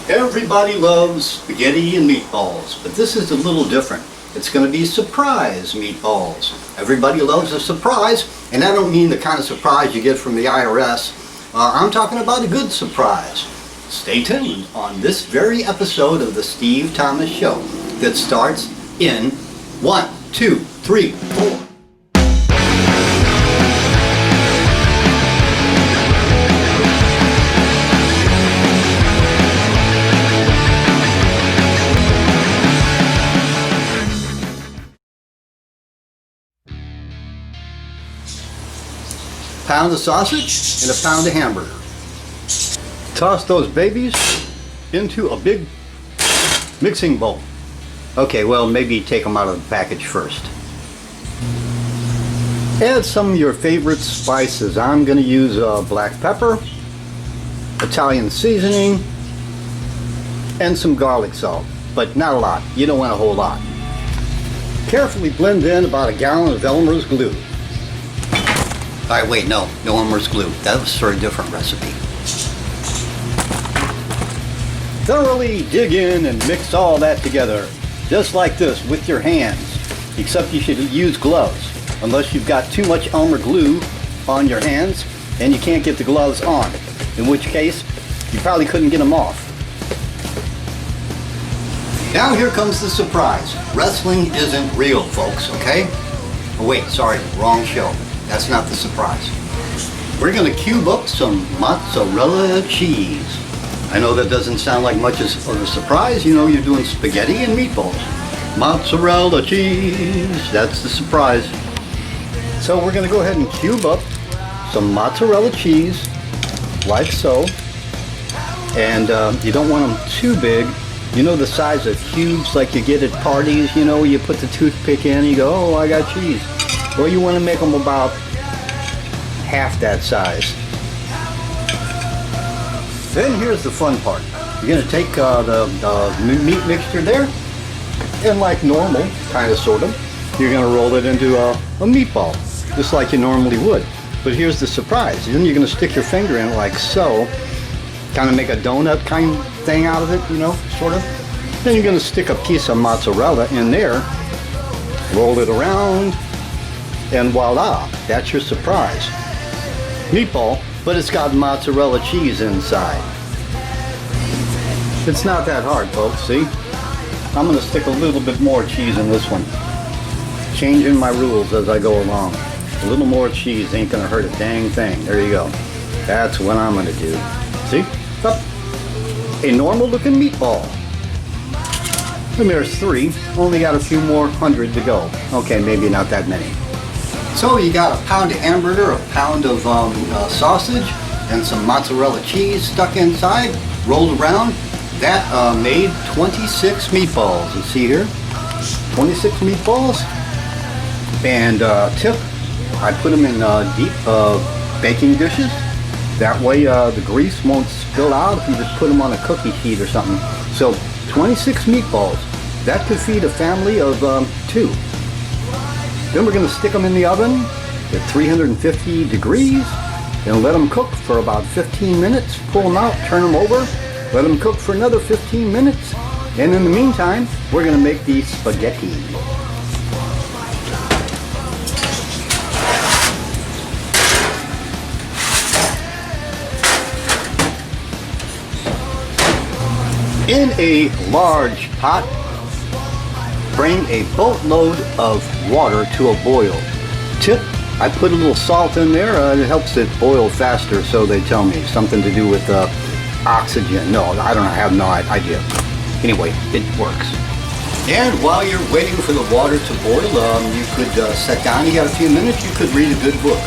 Everybody loves spaghetti and meatballs, but this is a little different. It's going to be surprise meatballs. Everybody loves a surprise, and I don't mean the kind of surprise you get from the IRS. I'm talking about a good surprise. Stay tuned on this very episode of the Steve Thomas Show that starts in 1, 2, 3, 4. Pound of sausage and a pound of hamburger. Toss those babies into a big mixing bowl. Okay, well, maybe take them out of the package first. Add some of your favorite spices. I'm going to use black pepper, Italian seasoning, and some garlic salt, but not a lot. You don't want a whole lot. Carefully blend in about a gallon of Elmer's glue. Alright, wait, no Elmer's glue. That was for a different recipe. Thoroughly dig in and mix all that together, just like this, with your hands. Except you should use gloves, unless you've got too much Elmer glue on your hands and you can't get the gloves on, in which case you probably couldn't get them off. Now here comes the surprise. Wrestling isn't real, folks, okay? Oh wait, sorry, wrong show. That's not the surprise. We're going to cube up some mozzarella cheese. I know that doesn't sound like much of a surprise. You know, you're doing spaghetti and meatballs. Mozzarella cheese, that's the surprise. So we're going to go ahead and cube up some mozzarella cheese, like so. And you don't want them too big. You know the size of cubes like you get at parties, you know, you put the toothpick in and you go, oh, I got cheese. Well, you want to make them about half that size. Then here's the fun part. You're going to take the meat mixture there, and like normal, kind of, sort of, you're going to roll it into a meatball, just like you normally would. But here's the surprise. Then you're going to stick your finger in like so, kind of make a donut kind of thing out of it, you know, sort of. Then you're going to stick a piece of mozzarella in there, roll it around, and voila, that's your surprise. Meatball, but it's got mozzarella cheese inside. It's not that hard, folks, see? I'm going to stick a little bit more cheese in this one. Changing my rules as I go along. A little more cheese ain't going to hurt a dang thing. There you go. That's what I'm going to do. See? Up. A normal looking meatball. And there's 3. Only got a few more hundred to go. Okay, maybe not that many. So you got a pound of hamburger, a pound of sausage, and some mozzarella cheese stuck inside, rolled around. That made 26 meatballs. You see here? 26 meatballs. And tip, I put them in deep baking dishes. That way the grease won't spill out if you just put them on a cookie sheet or something. So 26 meatballs. That could feed a family of 2. Then we're going to stick them in the oven at 350 degrees and let them cook for about 15 minutes. Pull them out, turn them over, let them cook for another 15 minutes. And in the meantime, we're going to make the spaghetti. In a large pot, bring a boatload of water to a boil. Tip, I put a little salt in there. It helps it boil faster, so they tell me. Something to do with oxygen. No, I don't know. I have no idea. Anyway, it works. And while you're waiting for the water to boil, you could sit down. You got a few minutes. You could read a good book.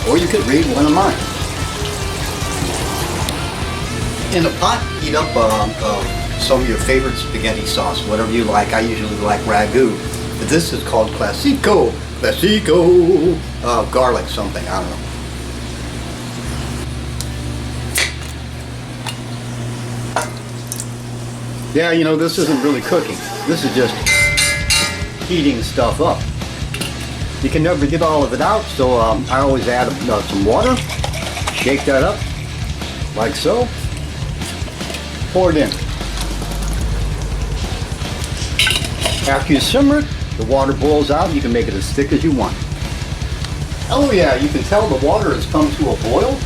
Or you could read one of mine. In a pot, heat up some of your favorite spaghetti sauce, whatever you like. I usually like ragu, but this is called classico garlic something, I don't know. Yeah, you know, this isn't really cooking. This is just heating stuff up. You can never get all of it out, so I always add some water, shake that up like so, pour it in. After you simmer it, the water boils out. You can make it as thick as you want. Oh yeah, you can tell the water has come to a boil.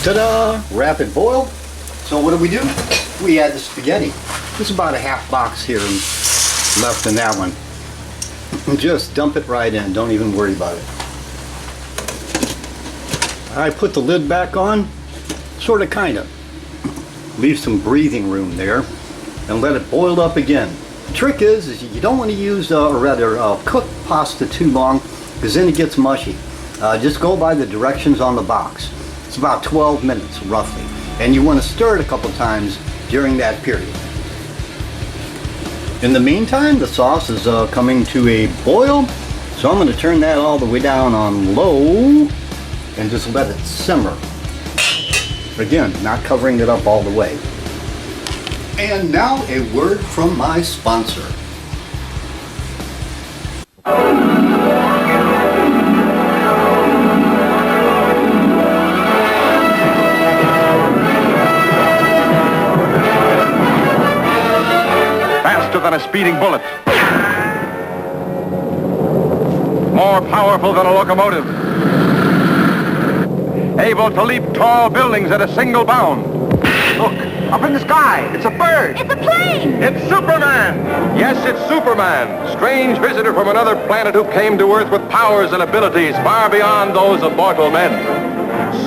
Ta-da! Rapid boil. So what do? We add the spaghetti. There's about a half box here left in that one. And just dump it right in. Don't even worry about it. I put the lid back on, sort of, kind of. Leave some breathing room there and let it boil up again. The trick is you don't want to use, or rather cook pasta too long, because then it gets mushy. Just go by the directions on the box. It's about 12 minutes roughly, and you want to stir it a couple times during that period. In the meantime, the sauce is coming to a boil, so I'm going to turn that all the way down on low and just let it simmer. Again, not covering it up all the way. And now a word from my sponsor. Faster than a speeding bullet. More powerful than a locomotive. Able to leap tall buildings at a single bound. Look, up in the sky, it's a bird. It's a plane. It's Superman. Yes, it's Superman, strange visitor from another planet who came to Earth with powers and abilities far beyond those of mortal men.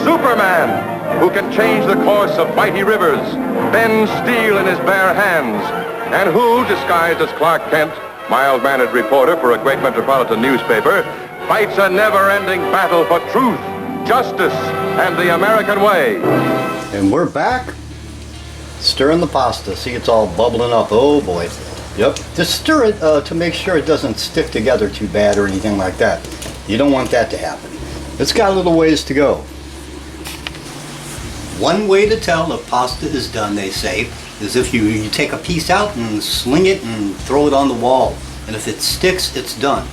Superman, who can change the course of mighty rivers, bend steel in his bare hands, and who, disguised as Clark Kent, mild-mannered reporter for a great metropolitan newspaper, fights a never-ending battle for truth, justice, and the American way. And we're back. Stirring the pasta. See, it's all bubbling up. Oh boy. Yep. Just stir it to make sure it doesn't stick together too bad or anything like that. You don't want that to happen. It's got a little ways to go. One way to tell if pasta is done, they say, is if you take a piece out and sling it and throw it on the wall. And if it sticks, it's done.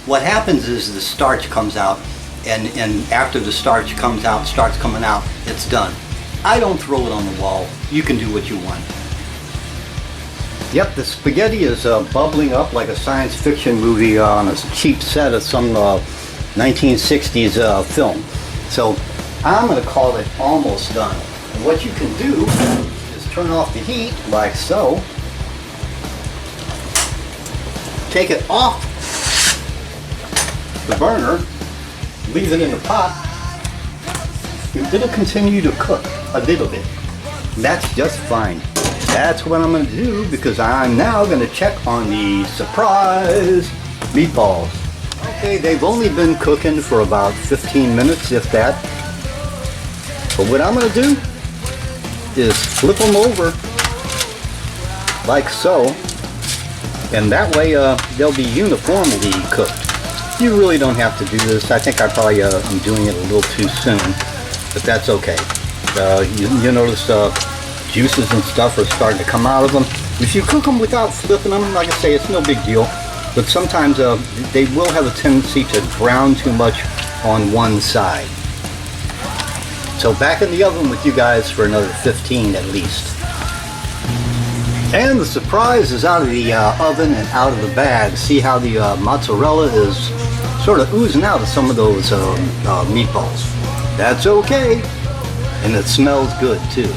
What happens is the starch comes out, and after the starch comes out, starts coming out, it's done. I don't throw it on the wall. You can do what you want. Yep, the spaghetti is bubbling up like a science fiction movie on a cheap set of some 1960s film. So I'm going to call it almost done. And what you can do is turn off the heat like so. Take it off the burner. Leave it in the pot. It'll continue to cook a little bit. That's just fine. That's what I'm going to do, because I'm now going to check on the Surprise Meatballs. Okay, they've only been cooking for about 15 minutes, if that. But what I'm going to do is flip them over like so, and that way they'll be uniformly cooked. You really don't have to do this. I think I probably am doing it a little too soon, but that's okay. You notice juices and stuff are starting to come out of them. If you cook them without flipping them, like I say, it's no big deal. But sometimes they will have a tendency to brown too much on one side. So back in the oven with you guys for another 15 at least. And the Surprise is out of the oven and out of the bag. See how the mozzarella is sort of oozing out of some of those meatballs. That's okay. And it smells good too.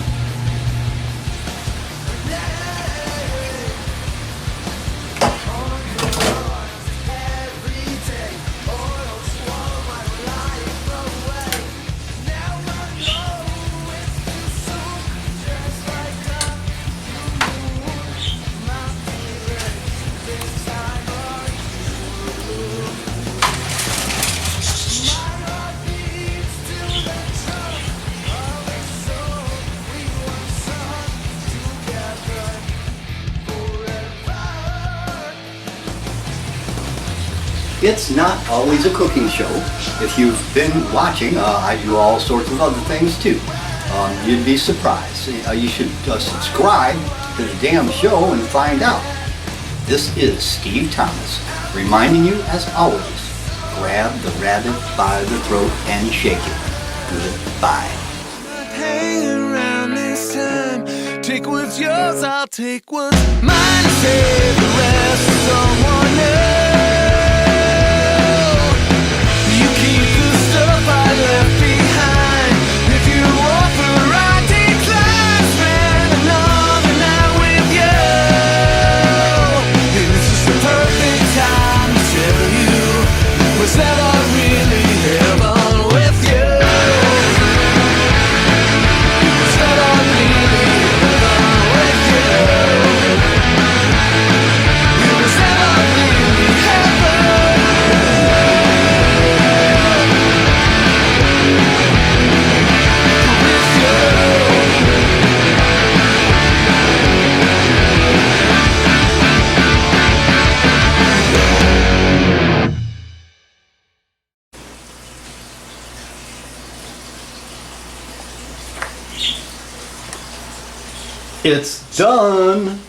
It's not always a cooking show. If you've been watching, I do all sorts of other things too. You'd be surprised. You should subscribe to the damn show and find out. This is Steve Thomas, reminding you, as always, grab the rabbit by the throat and shake it. Goodbye. take what's yours, I'll take what's mine and save the rest for someone else. You keep the stuff I left behind. If you offer, I decline. Spend another night with you. And this is the perfect time to tell you was never really heaven with you. It was never really heaven with you. It was never really heaven with you. It's done.